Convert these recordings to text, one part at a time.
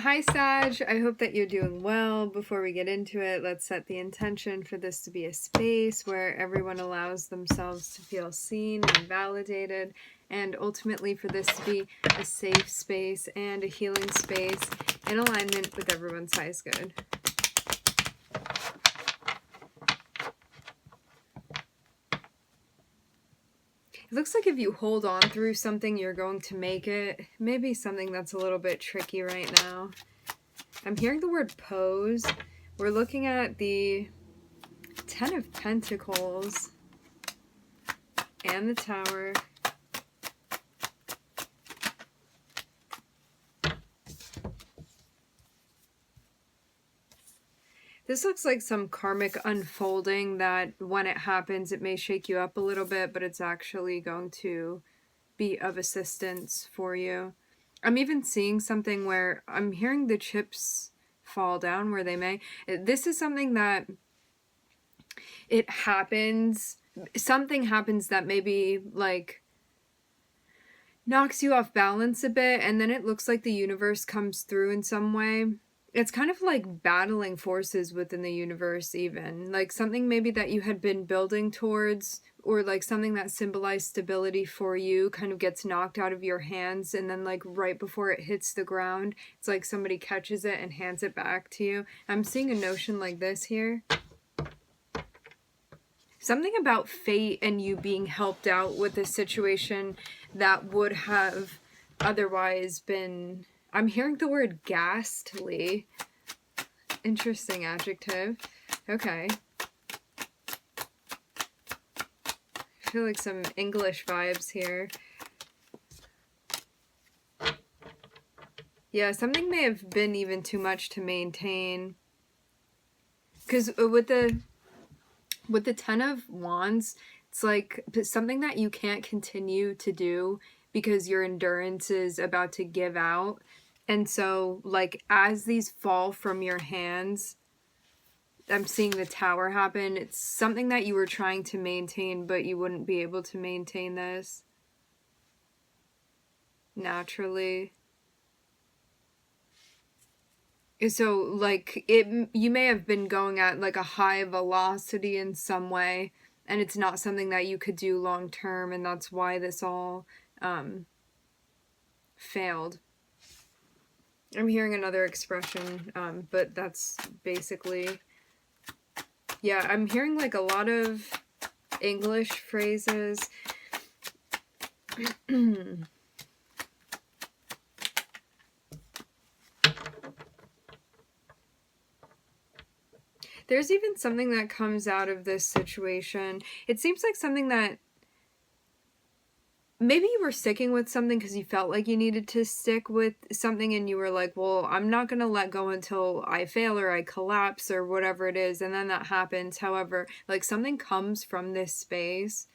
Hi Sag, I hope that you're doing well. Before we get into it, let's set the intention for this to be a space where everyone allows themselves to feel seen and validated, and ultimately for this to be a safe space and a healing space in alignment with everyone's highest good. It looks like if you hold on through something, you're going to make it. Maybe something that's a little bit tricky right now. I'm hearing the word pose. We're looking at the Ten of Pentacles and the Tower. This looks like some karmic unfolding that when it happens, it may shake you up a little bit, but it's actually going to be of assistance for you. I'm even seeing something where I'm hearing the chips fall down where they may. This is something that it happens. Something happens that maybe like knocks you off balance a bit, and then it looks like the universe comes through in some way. It's kind of like battling forces within the universe, even like something maybe that you had been building towards, or like something that symbolized stability for you kind of gets knocked out of your hands, and then like right before it hits the ground, it's like somebody catches it and hands it back to you. I'm seeing a notion like this here. Something about fate and you being helped out with a situation that would have otherwise been... I'm hearing the word ghastly. Interesting adjective. Okay. I feel like some English vibes here. Yeah, something may have been even too much to maintain. Because with the Ten of Wands, it's like something that you can't continue to do because your endurance is about to give out. And so, like, as these fall from your hands, I'm seeing the Tower happen. It's something that you were trying to maintain, but you wouldn't be able to maintain this naturally. So, like, you may have been going at, like, a high velocity in some way, and it's not something that you could do long term, and that's why this all failed. I'm hearing another expression, but that's basically... Yeah, I'm hearing, like, a lot of English phrases. There's even something that comes out of this situation. It seems like something that maybe you were sticking with something because you felt like you needed to stick with something, and you were like, well, I'm not going to let go until I fail or I collapse or whatever it is. And then that happens. However, like, something comes from this space.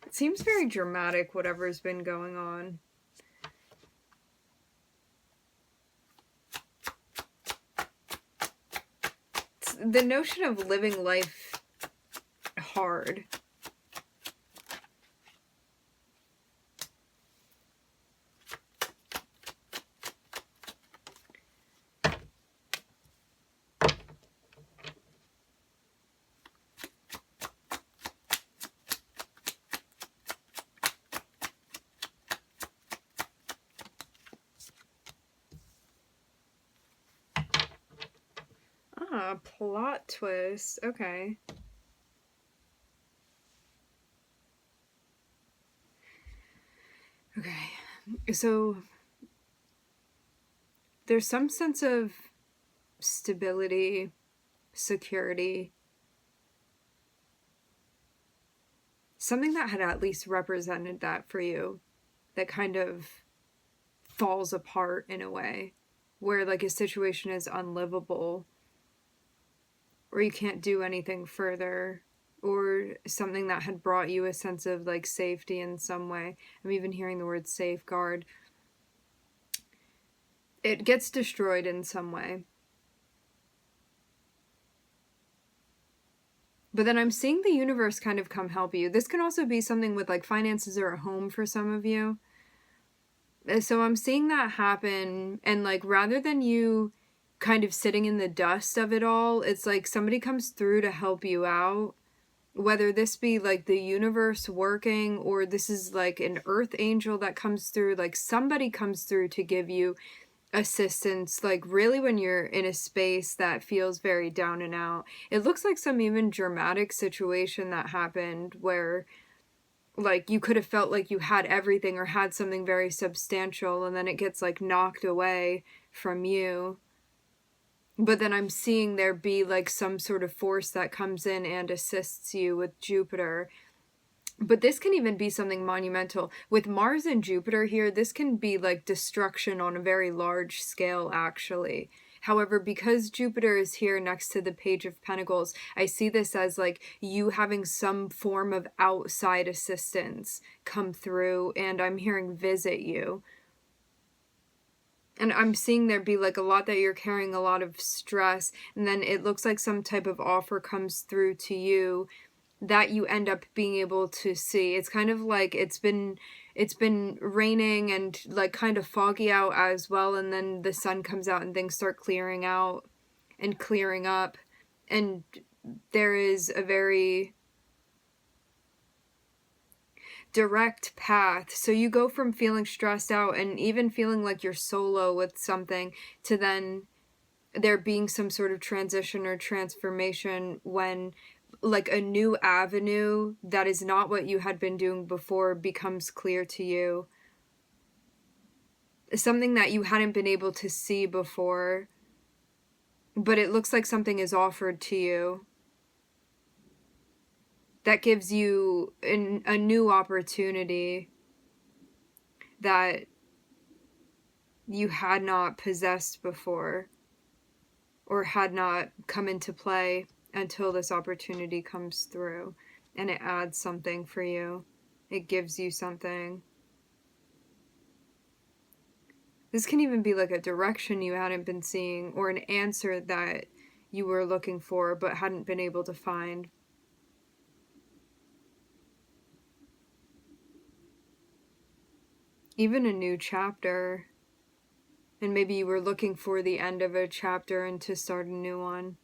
It seems very dramatic, whatever's been going on. It's the notion of living life hard. Ah, plot twist. Okay. Okay. So there's some sense of stability, security, something that had at least represented that for you, that kind of falls apart in a way, where like a situation is unlivable, or you can't do anything further, or something that had brought you a sense of like safety in some way. I'm even hearing the word safeguard. It gets destroyed in some way. But then I'm seeing the universe kind of come help you. This can also be something with like finances or a home for some of you. So I'm seeing that happen, and like rather than you kind of sitting in the dust of it all, it's like somebody comes through to help you out. Whether this be like the universe working, or this is like an earth angel that comes through, like somebody comes through to give you assistance, like really when you're in a space that feels very down and out. It looks like some even dramatic situation that happened where like you could have felt like you had everything or had something very substantial, and then it gets like knocked away from you. But then I'm seeing there be like some sort of force that comes in and assists you with Jupiter. But this can even be something monumental. With Mars and Jupiter here, this can be like destruction on a very large scale, actually. However, because Jupiter is here next to the Page of Pentacles, I see this as like you having some form of outside assistance come through, and I'm hearing visit you. And I'm seeing there be like a lot that you're carrying, a lot of stress, and then it looks like some type of offer comes through to you that you end up being able to see. It's kind of like it's been raining and like kind of foggy out as well, and then the sun comes out and things start clearing out and clearing up, and there is a very direct path. So you go from feeling stressed out and even feeling like you're solo with something to then there being some sort of transition or transformation when like a new avenue that is not what you had been doing before becomes clear to you. Something that you hadn't been able to see before, but it looks like something is offered to you that gives you a new opportunity that you had not possessed before or had not come into play until this opportunity comes through, and it adds something for you. It gives you something. This can even be like a direction you hadn't been seeing, or an answer that you were looking for but hadn't been able to find. Even a new chapter, and maybe you were looking for the end of a chapter and to start a new one.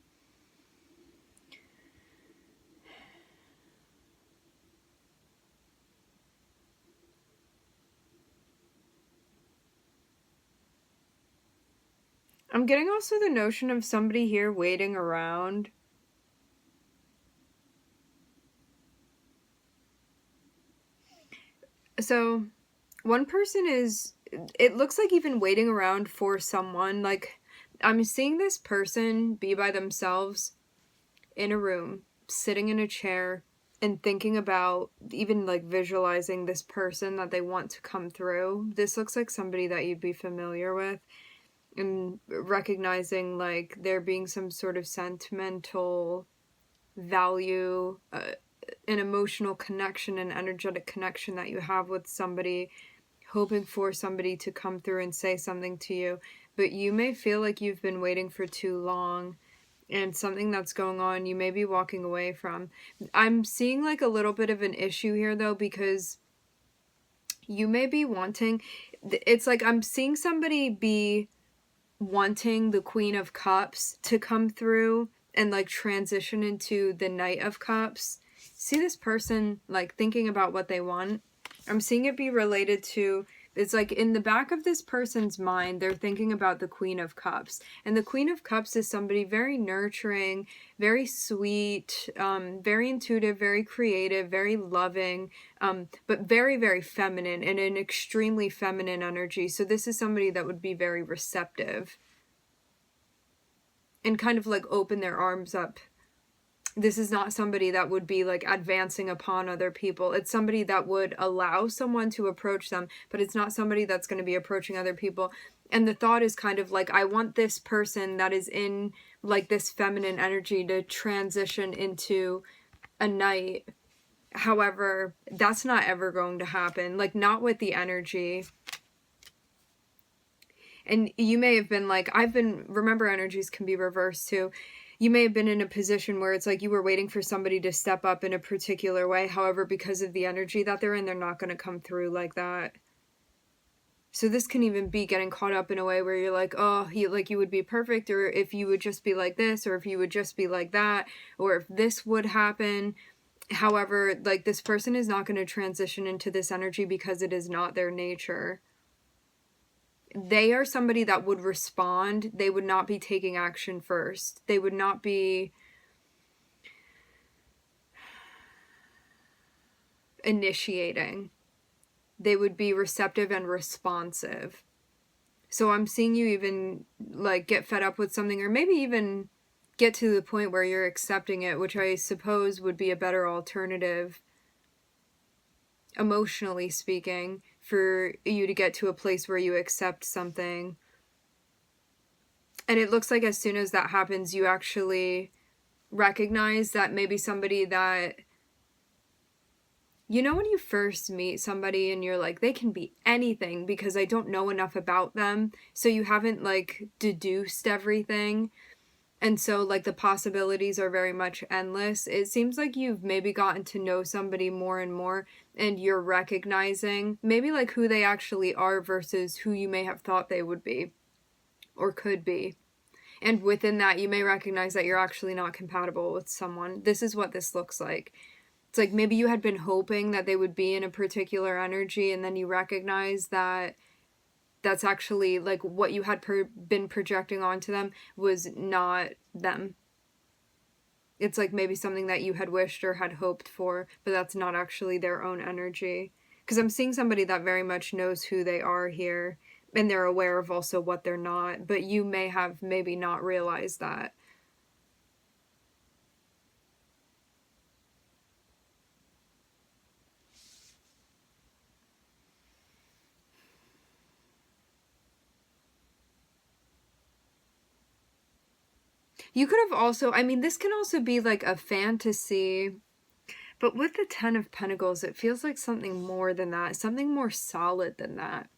I'm getting also the notion of somebody here waiting around. So one person is, it looks like even waiting around for someone. Like I'm seeing this person be by themselves in a room, sitting in a chair and thinking about, even like visualizing this person that they want to come through. This looks like somebody that you'd be familiar with, and recognizing like there being some sort of sentimental value, an emotional connection, an energetic connection that you have with somebody, hoping for somebody to come through and say something to you. But you may feel like you've been waiting for too long, and something that's going on you may be walking away from. I'm seeing like a little bit of an issue here though, because you may be wanting, it's like I'm seeing somebody be wanting the Queen of Cups to come through and like transition into the Knight of Cups. See this person like thinking about what they want. I'm seeing it be related to, it's like in the back of this person's mind, they're thinking about the Queen of Cups. And the Queen of Cups is somebody very nurturing, very sweet, very intuitive, very creative, very loving, but very, very feminine, and an extremely feminine energy. So this is somebody that would be very receptive and kind of like open their arms up This is not somebody that would be like advancing upon other people. It's somebody that would allow someone to approach them, but it's not somebody that's going to be approaching other people. And the thought is kind of like, I want this person that is in like this feminine energy to transition into a knight. However, that's not ever going to happen. Like, not with the energy. And you may have been like, remember, energies can be reversed too. You may have been in a position where it's like you were waiting for somebody to step up in a particular way. However, because of the energy that they're in, they're not going to come through like that. So this can even be getting caught up in a way where you're like, oh, you would be perfect, or if you would just be like this, or if you would just be like that, or if this would happen. However, like, this person is not going to transition into this energy because it is not their nature. They are somebody that would respond. They would not be taking action first. They would not be initiating. They would be receptive and responsive. So I'm seeing you even like get fed up with something, or maybe even get to the point where you're accepting it, which I suppose would be a better alternative, emotionally speaking, for you to get to a place where you accept something. And it looks like as soon as that happens, you actually recognize that maybe somebody that, you know, when you first meet somebody and you're like, they can be anything because I don't know enough about them. So you haven't like deduced everything. And so like the possibilities are very much endless. It seems like you've maybe gotten to know somebody more and more, and you're recognizing maybe like who they actually are versus who you may have thought they would be or could be. And within that, you may recognize that you're actually not compatible with someone. This is what this looks like. It's like maybe you had been hoping that they would be in a particular energy, and then you recognize that that's actually like what you had been projecting onto them was not them. It's like maybe something that you had wished or had hoped for, but that's not actually their own energy. Because I'm seeing somebody that very much knows who they are here, and they're aware of also what they're not, but you may have maybe not realized that. You could have also, I mean, this can also be like a fantasy, but with the Ten of Pentacles, it feels like something more than that, something more solid than that.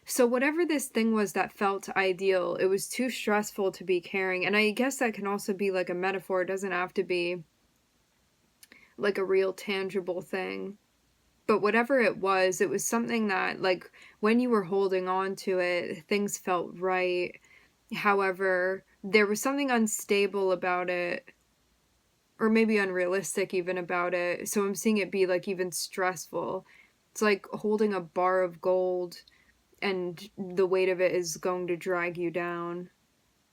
So whatever this thing was that felt ideal, it was too stressful to be caring. And I guess that can also be like a metaphor. It doesn't have to be like a real tangible thing. But whatever it was something that, like, when you were holding on to it, things felt right. However, there was something unstable about it, or maybe unrealistic even about it. So I'm seeing it be like even stressful. It's like holding a bar of gold, and the weight of it is going to drag you down.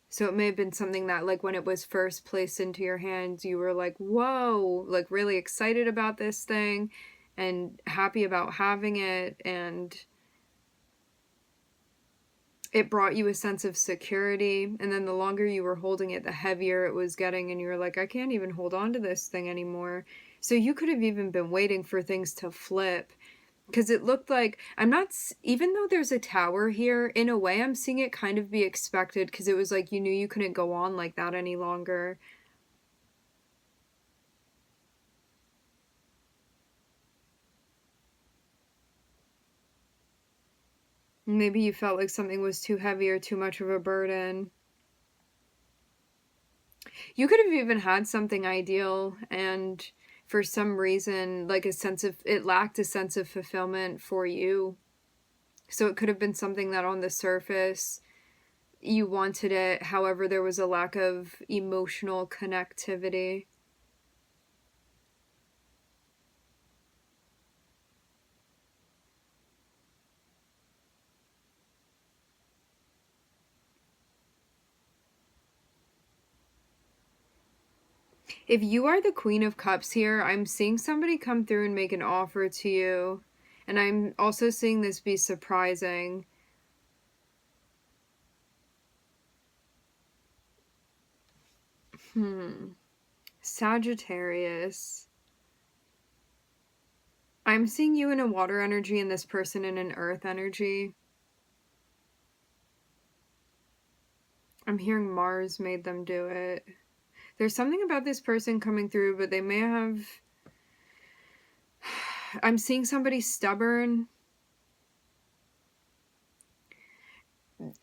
So it may have been something that, like, when it was first placed into your hands, you were like, whoa, like really excited about this thing and happy about having it, and it brought you a sense of security. And then the longer you were holding it, the heavier it was getting, and you were like, I can't even hold on to this thing anymore. So you could have even been waiting for things to flip, because it looked like, even though there's a tower here, in a way I'm seeing it kind of be expected, because it was like you knew you couldn't go on like that any longer. Maybe you felt like something was too heavy or too much of a burden. You could have even had something ideal, and for some reason, like it lacked a sense of fulfillment for you. So it could have been something that on the surface you wanted it, however there was a lack of emotional connectivity. If you are the Queen of Cups here, I'm seeing somebody come through and make an offer to you. And I'm also seeing this be surprising. Sagittarius. I'm seeing you in a water energy and this person in an earth energy. I'm hearing Mars made them do it. There's something about this person coming through, but they may have... I'm seeing somebody stubborn.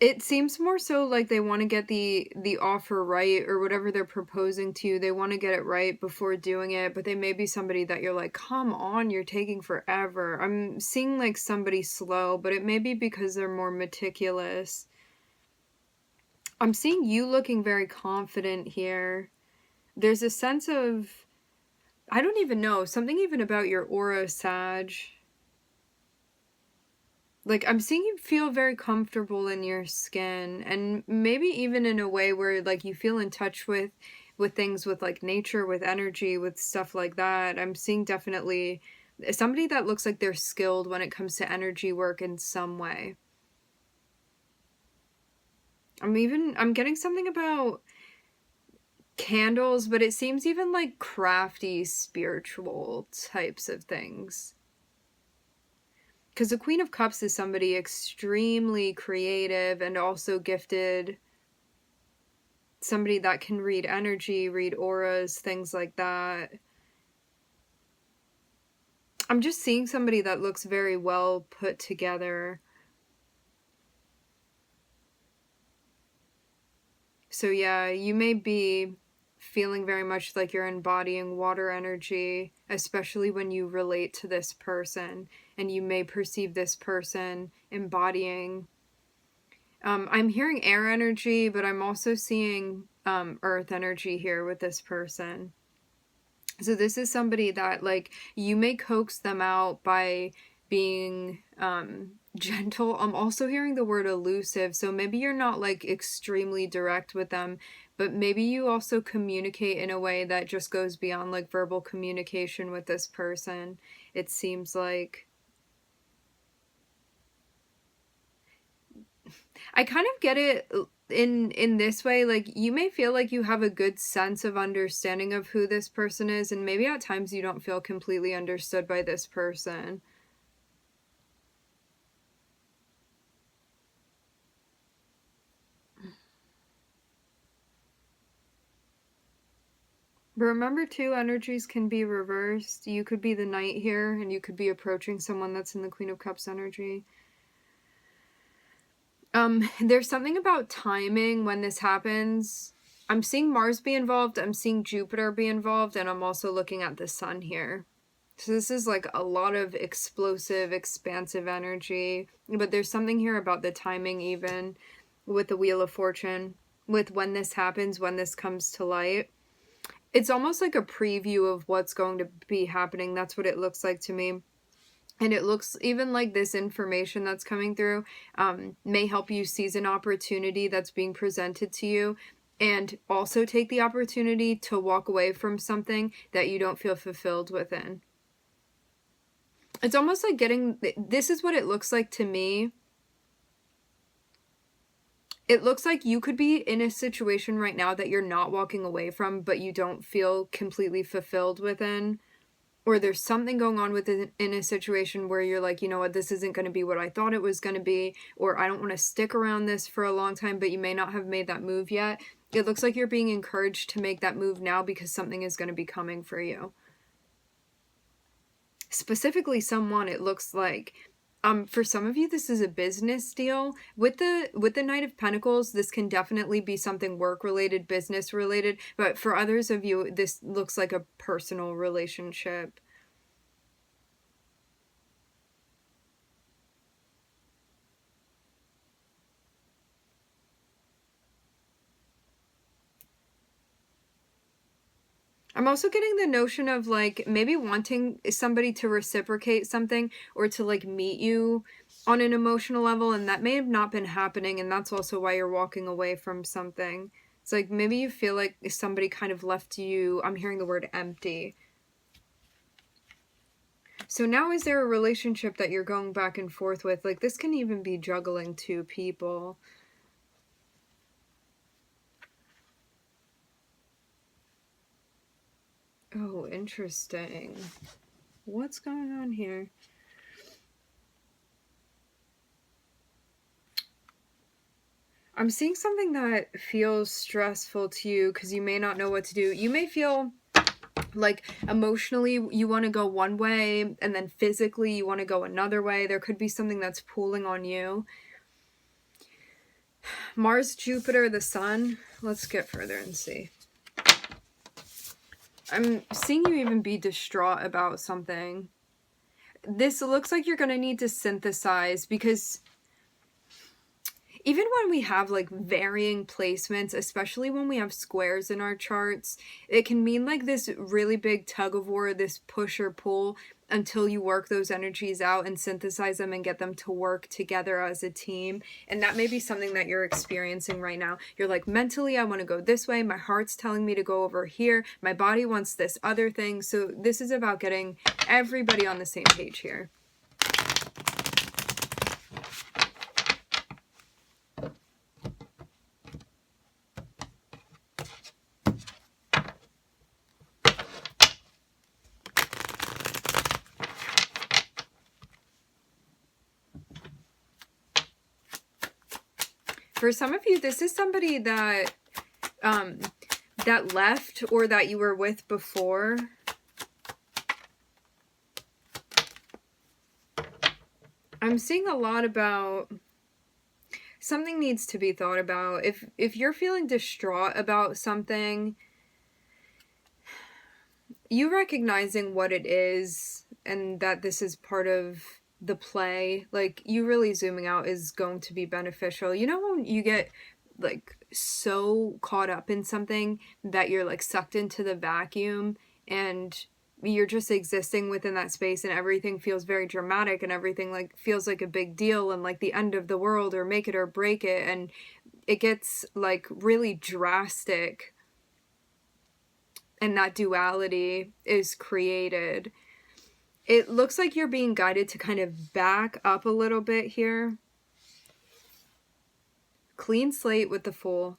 It seems more so like they want to get the offer right, or whatever they're proposing to you. They want to get it right before doing it, but they may be somebody that you're like, come on, you're taking forever. I'm seeing like somebody slow, but it may be because they're more meticulous. I'm seeing you looking very confident here. There's a sense of, I don't even know, something even about your aura, Sag. Like, I'm seeing you feel very comfortable in your skin, and maybe even in a way where, like, you feel in touch with things, with, like, nature, with energy, with stuff like that. I'm seeing definitely somebody that looks like they're skilled when it comes to energy work in some way. I'm getting something about candles, but it seems even like crafty, spiritual types of things. Because the Queen of Cups is somebody extremely creative and also gifted. Somebody that can read energy, read auras, things like that. I'm just seeing somebody that looks very well put together. So yeah, you may be feeling very much like you're embodying water energy, especially when you relate to this person, and you may perceive this person embodying. I'm hearing air energy, but I'm also seeing earth energy here with this person. So this is somebody that, like, you may coax them out by being gentle. I'm also hearing the word elusive, so maybe you're not like extremely direct with them, but maybe you also communicate in a way that just goes beyond like verbal communication with this person. It seems like I kind of get it in this way. Like, you may feel like you have a good sense of understanding of who this person is, and maybe at times you don't feel completely understood by this person. But remember too, energies can be reversed. You could be the Knight here, and you could be approaching someone that's in the Queen of Cups energy. There's something about timing when this happens. I'm seeing Mars be involved, I'm seeing Jupiter be involved, and I'm also looking at the Sun here. So this is like a lot of explosive, expansive energy. But there's something here about the timing even with the Wheel of Fortune, with when this happens, when this comes to light. It's almost like a preview of what's going to be happening. That's what it looks like to me. And it looks even like this information that's coming through may help you seize an opportunity that's being presented to you, and also take the opportunity to walk away from something that you don't feel fulfilled within. It's almost like getting, this is what it looks like to me. It looks like you could be in a situation right now that you're not walking away from, but you don't feel completely fulfilled within. Or there's something going on within in a situation where you're like, you know what, this isn't going to be what I thought it was going to be, or I don't want to stick around this for a long time, but you may not have made that move yet. It looks like you're being encouraged to make that move now because something is going to be coming for you. Specifically someone, it looks like, for some of you, this is a business deal. With the Knight of Pentacles, this can definitely be something work-related, business-related. But for others of you, this looks like a personal relationship. I'm also getting the notion of, like, maybe wanting somebody to reciprocate something, or to, like, meet you on an emotional level, and that may have not been happening, and that's also why you're walking away from something. It's like, maybe you feel like somebody kind of left you, I'm hearing the word empty. So now is there a relationship that you're going back and forth with? Like, this can even be juggling two people. Oh, interesting. What's going on here? I'm seeing something that feels stressful to you because you may not know what to do. You may feel like emotionally you want to go one way and then physically you want to go another way. There could be something that's pulling on you. Mars, Jupiter, the Sun. Let's get further and see. I'm seeing you even be distraught about something. This looks like you're going to need to synthesize, because even when we have like varying placements, especially when we have squares in our charts, it can mean like this really big tug of war, this push or pull, until you work those energies out and synthesize them and get them to work together as a team. And that may be something that you're experiencing right now. You're like, mentally, I want to go this way. My heart's telling me to go over here. My body wants this other thing. So this is about getting everybody on the same page here. For some of you, this is somebody that that left or that you were with before. I'm seeing a lot about something needs to be thought about. If you're feeling distraught about something, you recognizing what it is and that this is part of the play, like you really zooming out is going to be beneficial. You know when you get like so caught up in something that you're like sucked into the vacuum and you're just existing within that space and everything feels very dramatic and everything like feels like a big deal and like the end of the world or make it or break it, and it gets like really drastic and that duality is created. It looks like you're being guided to kind of back up a little bit here. Clean slate with the Fool.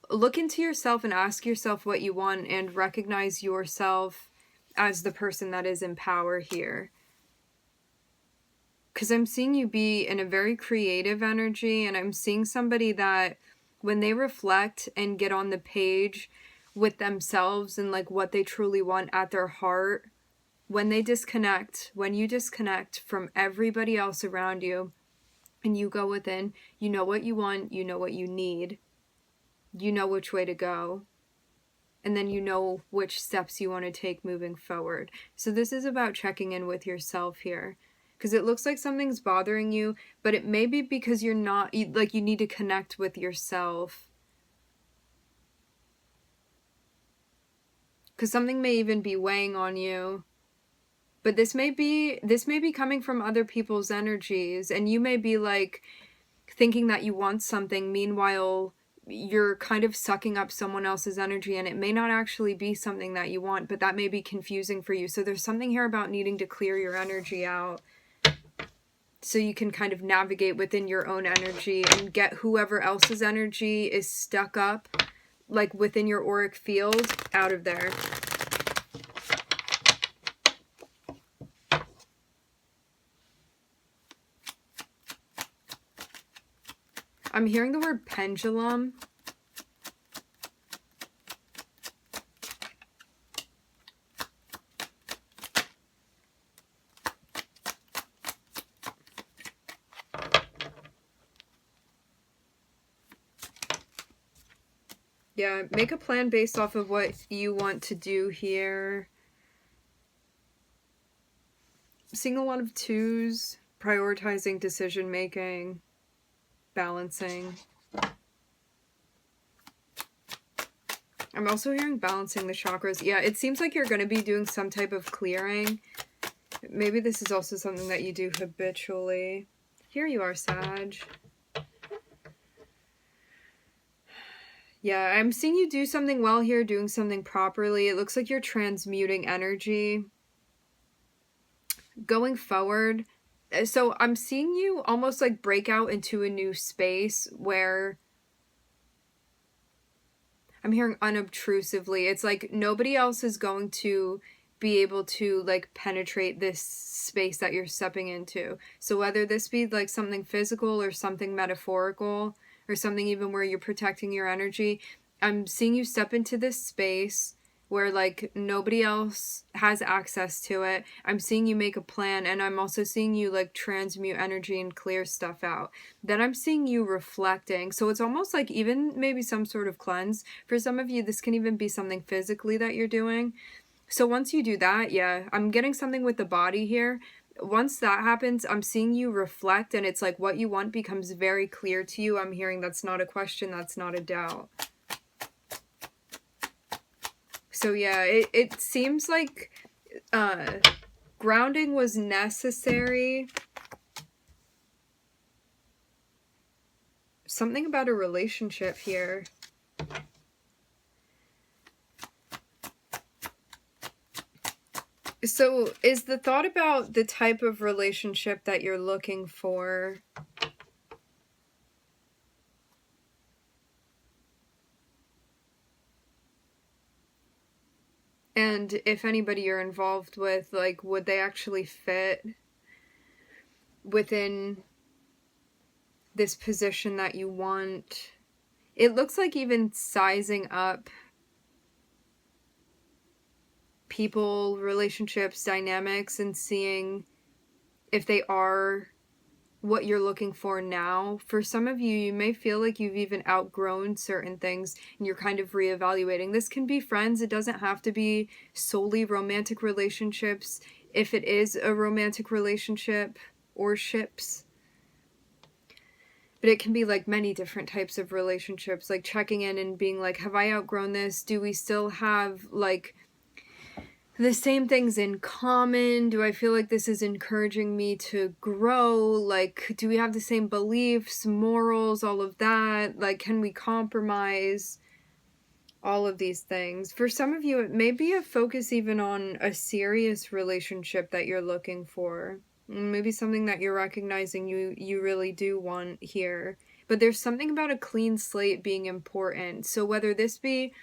Look into yourself and ask yourself what you want and recognize yourself as the person that is in power here. Because I'm seeing you be in a very creative energy, and I'm seeing somebody that when they reflect and get on the page with themselves and like what they truly want at their heart, when they disconnect, when you disconnect from everybody else around you and you go within, you know what you want, you know what you need, you know which way to go, and then you know which steps you want to take moving forward. So this is about checking in with yourself here, because it looks like something's bothering you, but it may be because you're not, like you need to connect with yourself. Because something may even be weighing on you. But this may be coming from other people's energies, and you may be like thinking that you want something, meanwhile you're kind of sucking up someone else's energy, and it may not actually be something that you want, but that may be confusing for you. So there's something here about needing to clear your energy out so you can kind of navigate within your own energy and get whoever else's energy is stuck up like within your auric field out of there. I'm hearing the word pendulum. Yeah, make a plan based off of what you want to do here. I'm seeing a lot of twos, prioritizing decision making, balancing. I'm also hearing balancing the chakras. Yeah, it seems like you're going to be doing some type of clearing. Maybe this is also something that you do habitually. Here you are, Sag. Yeah, I'm seeing you do something well here, doing something properly. It looks like you're transmuting energy. Going forward, so I'm seeing you almost like break out into a new space where I'm hearing unobtrusively. It's like nobody else is going to be able to like penetrate this space that you're stepping into. So whether this be like something physical or something metaphorical or something even where you're protecting your energy, I'm seeing you step into this space where like nobody else has access to it. I'm seeing you make a plan, and I'm also seeing you like transmute energy and clear stuff out. Then I'm seeing you reflecting. So it's almost like even maybe some sort of cleanse. For some of you, this can even be something physically that you're doing. So once you do that, yeah, I'm getting something with the body here. Once that happens, I'm seeing you reflect, and it's like what you want becomes very clear to you. I'm hearing that's not a question, that's not a doubt. So yeah, it seems like grounding was necessary. Something about a relationship here. So is the thought about the type of relationship that you're looking for? And if anybody you're involved with, like, would they actually fit within this position that you want? It looks like even sizing up people, relationships, dynamics, and seeing if they are what you're looking for now. For some of you, you may feel like you've even outgrown certain things and you're kind of reevaluating. This can be friends. It doesn't have to be solely romantic relationships. If it is a romantic relationship or ships, but it can be like many different types of relationships, like checking in and being like, have I outgrown this? Do we still have like the same things in common? Do I feel like this is encouraging me to grow? Like, do we have the same beliefs, morals, all of that? Like, can we compromise? All of these things. For some of you, it may be a focus even on a serious relationship that you're looking for. Maybe something that you're recognizing you really do want here. But there's something about a clean slate being important. So whether this be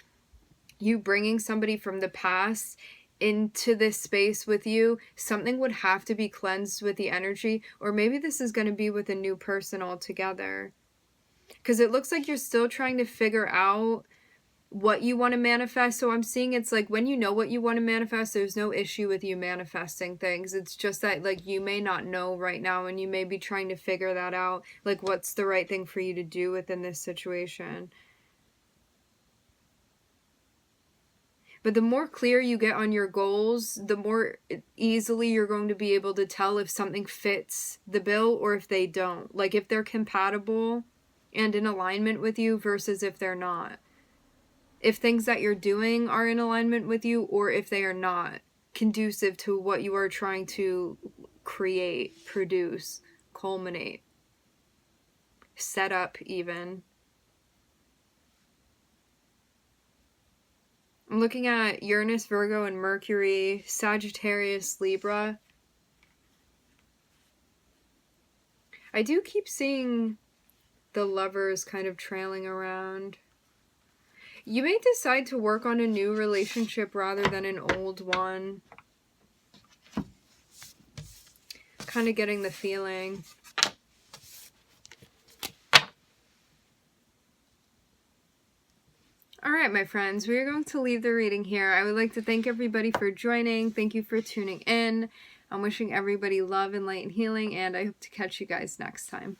you bringing somebody from the past into this space with you, something would have to be cleansed with the energy, or maybe this is going to be with a new person altogether. Because it looks like you're still trying to figure out what you want to manifest. So I'm seeing it's like when you know what you want to manifest, there's no issue with you manifesting things. It's just that like you may not know right now, and you may be trying to figure that out, like what's the right thing for you to do within this situation. But the more clear you get on your goals, the more easily you're going to be able to tell if something fits the bill or if they don't. Like if they're compatible and in alignment with you versus if they're not. If things that you're doing are in alignment with you or if they are not conducive to what you are trying to create, produce, culminate, set up even. I'm looking at Uranus, Virgo, and Mercury, Sagittarius, Libra. I do keep seeing the Lovers kind of trailing around. You may decide to work on a new relationship rather than an old one. Kind of getting the feeling. Alright, my friends, we are going to leave the reading here. I would like to thank everybody for joining. Thank you for tuning in. I'm wishing everybody love and light and healing, and I hope to catch you guys next time.